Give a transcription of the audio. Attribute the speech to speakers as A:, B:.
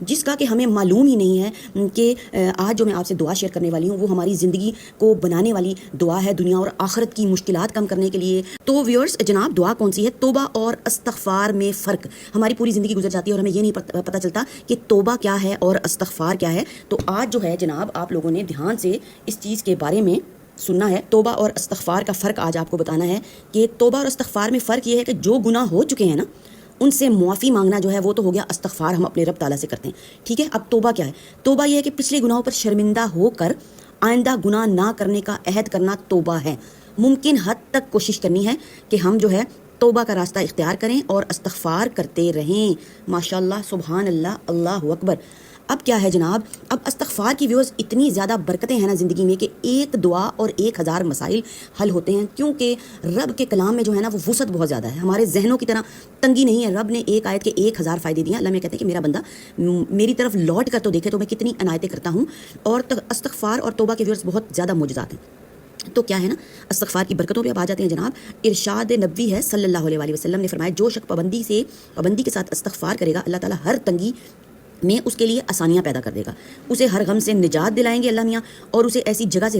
A: جس کا کہ ہمیں معلوم ہی نہیں ہے کہ آج جو میں آپ سے دعا شیئر کرنے والی ہوں وہ ہماری زندگی کو بنانے والی دعا ہے، دنیا اور آخرت کی مشکلات کم کرنے کے لیے۔ تو ویورز جناب، دعا کون سی ہے؟ توبہ اور استغفار میں فرق۔ ہماری پوری زندگی گزر جاتی ہے اور ہمیں یہ نہیں پتہ چلتا کہ توبہ کیا ہے اور استغفار کیا ہے۔ تو آج جو ہے جناب، آپ لوگوں نے دھیان سے اس چیز کے بارے میں سننا ہے۔ توبہ اور استغفار کا فرق آج آپ کو بتانا ہے کہ توبہ اور استغفار میں فرق یہ ہے کہ جو گناہ ہو چکے ہیں نا، ان سے معافی مانگنا جو ہے وہ تو ہو گیا استغفار، ہم اپنے رب تعالیٰ سے کرتے ہیں، ٹھیک ہے۔ اب توبہ کیا ہے؟ توبہ یہ ہے کہ پچھلے گناہوں پر شرمندہ ہو کر آئندہ گناہ نہ کرنے کا عہد کرنا توبہ ہے۔ ممکن حد تک کوشش کرنی ہے کہ ہم جو ہے توبہ کا راستہ اختیار کریں اور استغفار کرتے رہیں۔ ماشاءاللہ، سبحان اللہ، اللہ اکبر۔ اب کیا ہے جناب، اب استغفار کی ویوز اتنی زیادہ برکتیں ہیں نا زندگی میں کہ ایک دعا اور 1000 مسائل حل ہوتے ہیں، کیونکہ رب کے کلام میں جو ہے نا وہ وسعت بہت زیادہ ہے، ہمارے ذہنوں کی طرح تنگی نہیں ہے۔ رب نے ایک آیت کے 1000 فائدے دیے۔ اللہ میں کہتے ہیں کہ میرا بندہ میری طرف لوٹ کر تو دیکھے تو میں کتنی عنایتیں کرتا ہوں۔ اور استغفار اور توبہ کے ویوز بہت زیادہ معجزات ہیں۔ تو کیا ہے نا، استغفار کی برکتوں پہ اب آ جاتے ہیں جناب۔ ارشاد نبوی ہے صلی اللہ علیہ وسلم نے فرمایا، جو شخص پابندی کے ساتھ استغفار کرے گا، اللہ تعالیٰ ہر تنگی میں اس کے لیے آسانیاں پیدا کر دے گا، اسے ہر غم سے نجات دلائیں گے اللہ میاں، اور اسے ایسی جگہ سے